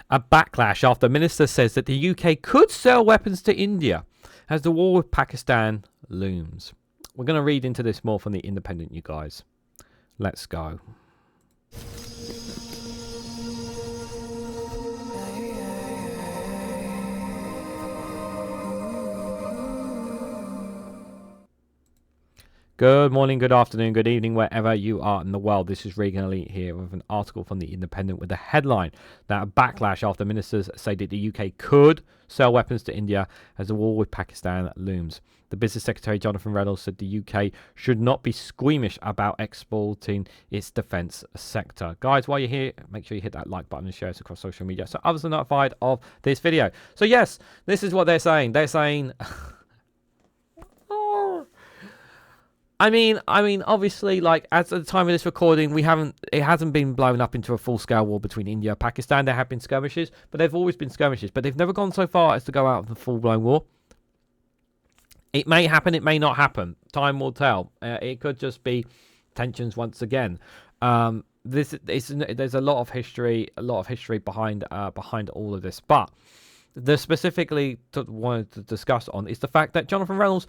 A backlash after minister says that the UK could sell weapons to India as the war with Pakistan looms. We're going to read into this more from the Independent, you guys. Let's go. Good morning, good afternoon, good evening, wherever you are in the world. This is Reganelite here with an article from the Independent with the headline that a backlash after ministers say that the UK could sell weapons to India as the war with Pakistan looms. The Business Secretary Jonathan Reynolds said the UK should not be squeamish about exporting its defence sector. Guys, while you're here, make sure you hit that like button and share it across social media so others are notified of this video. So yes, this is what they're saying. They're saying... I mean, obviously, like, at the time of this recording, it hasn't been blown up into a full-scale war between India and Pakistan. There have been skirmishes, but they've always been skirmishes. But they've never gone so far as to go out of the full-blown war. It may happen, it may not happen. Time will tell. It could just be tensions once again. There's a lot of history, behind all of this. But the specifically wanted to discuss on is the fact that Jonathan Reynolds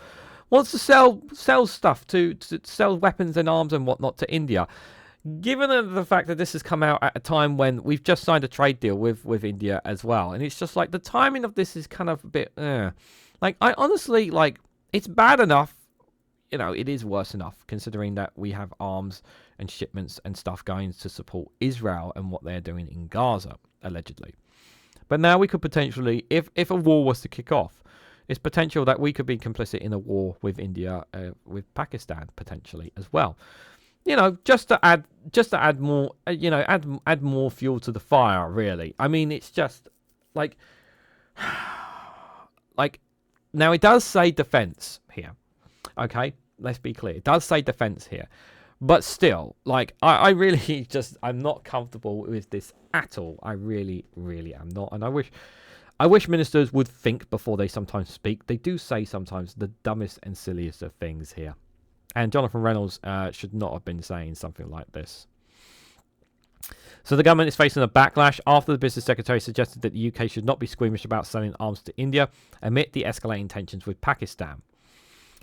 wants to sell stuff to sell weapons and arms and whatnot to India. Given the fact that this has come out at a time when we've just signed a trade deal with India as well, and it's just like the timing of this is kind of a bit, like, I honestly, like, it's bad enough, you know, it is worse enough considering that we have arms and shipments and stuff going to support Israel and what they're doing in Gaza, allegedly. But now we could potentially, if a war was to kick off, it's potential that we could be complicit in a war with India, with Pakistan potentially as well. You know, just to add more, add more fuel to the fire. Really, I mean, it's just like now it does say defense here. Okay, let's be clear. It does say defense here, but still, like, I really I'm not comfortable with this at all. I really, really am not, and I wish ministers would think before they sometimes speak. They do say sometimes the dumbest and silliest of things here. And Jonathan Reynolds should not have been saying something like this. So the government is facing a backlash after the Business Secretary suggested that the UK should not be squeamish about selling arms to India amid the escalating tensions with Pakistan.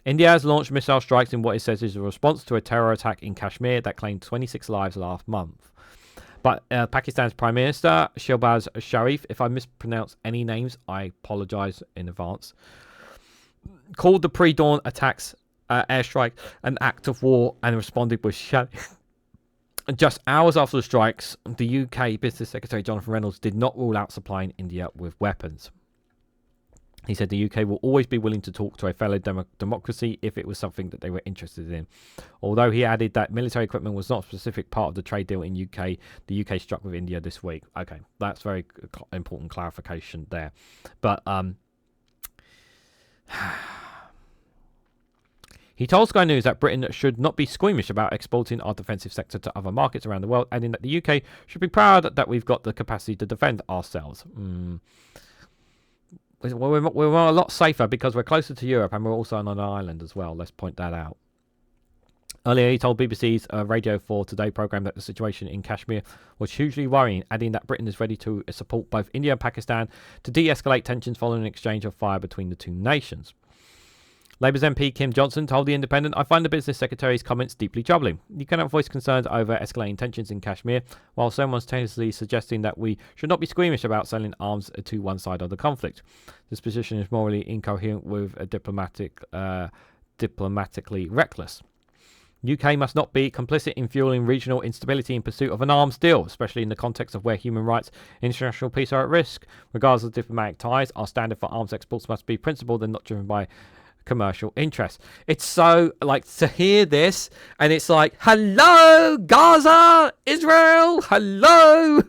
India has launched missile strikes in what it says is a response to a terror attack in Kashmir that claimed 26 lives last month. But Pakistan's Prime Minister, Shehbaz Sharif, if I mispronounce any names, I apologise in advance, called the pre-dawn attacks airstrike an act of war and responded with shelling. Just hours after the strikes, the UK Business Secretary Jonathan Reynolds did not rule out supplying India with weapons. He said the UK will always be willing to talk to a fellow democracy if it was something that they were interested in. Although he added that military equipment was not a specific part of the trade deal in UK, the UK struck with India this week. Okay, that's very important clarification there. But he told Sky News that Britain should not be squeamish about exporting our defensive sector to other markets around the world, adding that the UK should be proud that we've got the capacity to defend ourselves. We're a lot safer because we're closer to Europe and we're also on an island as well. Let's point that out. Earlier, he told BBC's Radio 4 Today programme that the situation in Kashmir was hugely worrying, adding that Britain is ready to support both India and Pakistan to de-escalate tensions following an exchange of fire between the two nations. Labour's MP Kim Johnson told The Independent, I find the Business Secretary's comments deeply troubling. You cannot voice concerns over escalating tensions in Kashmir while simultaneously suggesting that we should not be squeamish about selling arms to one side of the conflict. This position is morally incoherent with a diplomatically reckless. UK must not be complicit in fueling regional instability in pursuit of an arms deal, especially in the context of where human rights and international peace are at risk. Regardless of diplomatic ties, our standard for arms exports must be principled and not driven by commercial interests. It's so, like, to hear this and it's like, hello Gaza, Israel, hello.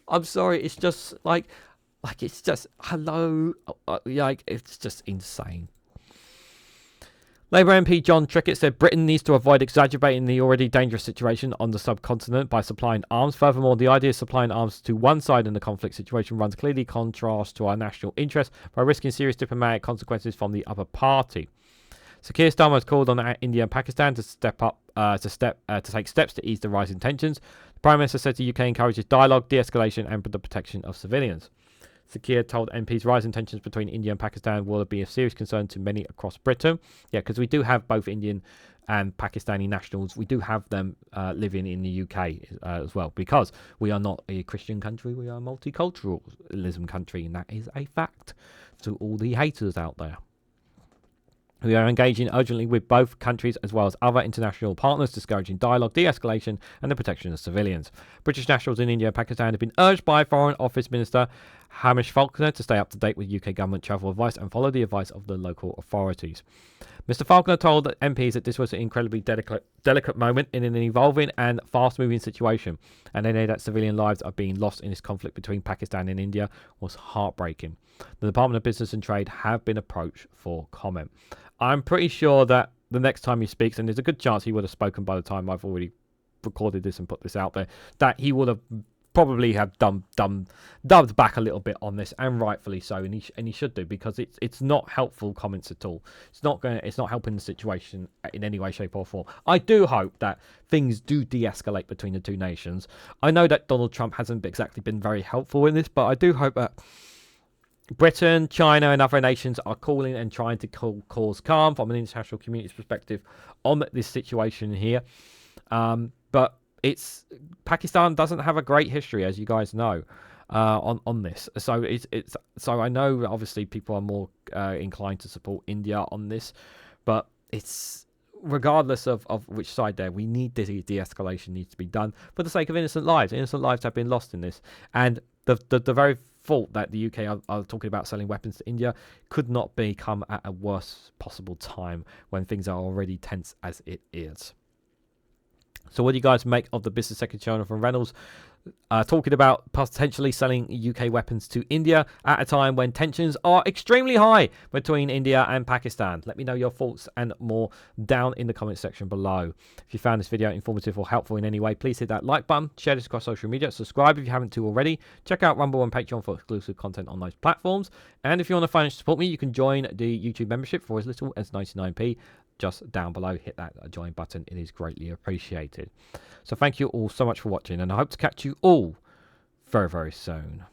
I'm sorry, it's just like it's just hello, like, it's just insane. Labour MP John Trickett said Britain needs to avoid exacerbating the already dangerous situation on the subcontinent by supplying arms. Furthermore, the idea of supplying arms to one side in the conflict situation runs clearly contrast to our national interest by risking serious diplomatic consequences from the other party. So Keir Starmer has called on India and Pakistan to take steps to ease the rising tensions. The Prime Minister said the UK encourages dialogue, de-escalation and the protection of civilians. Sakir told MPs rising tensions between India and Pakistan will be a serious concern to many across Britain. Yeah, because we do have both Indian and Pakistani nationals. We do have them living in the UK as well, because we are not a Christian country. We are a multiculturalism country, and that is a fact to all the haters out there. We are engaging urgently with both countries as well as other international partners, discouraging dialogue, de-escalation and the protection of civilians. British nationals in India and Pakistan have been urged by Foreign Office Minister Hamish Falconer to stay up to date with UK government travel advice and follow the advice of the local authorities. Mr Falconer told MPs that this was an incredibly delicate moment in an evolving and fast-moving situation, and any that civilian lives are being lost in this conflict between Pakistan and India was heartbreaking. The Department of Business and Trade have been approached for comment. I'm pretty sure that the next time he speaks, and there's a good chance he would have spoken by the time I've already recorded this and put this out there, that he would have probably have dubbed back a little bit on this, and rightfully so, and he should do, because it's not helpful comments at all. It's not helping the situation in any way, shape or form. I do hope that things do de-escalate between the two nations. I know that Donald Trump hasn't exactly been very helpful in this, but I do hope that Britain, China and other nations are calling and trying to cause calm from an international community's perspective on this situation here. But Pakistan doesn't have a great history, as you guys know, on this. So so I know obviously people are more inclined to support India on this, but it's regardless of which side there, we need this de-escalation needs to be done for the sake of innocent lives. Innocent lives have been lost in this, and the very fault that the UK are talking about selling weapons to India could not come at a worse possible time when things are already tense as it is. So what do you guys make of the Business Secretary Jonathan Reynolds talking about potentially selling UK weapons to India at a time when tensions are extremely high between India and Pakistan? Let me know your thoughts and more down in the comment section below. If you found this video informative or helpful in any way, please hit that like button, share this across social media, subscribe if you haven't already. Check out Rumble and Patreon for exclusive content on those platforms. And if you want to financially support me, you can join the YouTube membership for as little as 99p. Just down below, hit that join button. It is greatly appreciated. So thank you all so much for watching, and I hope to catch you all very, very soon.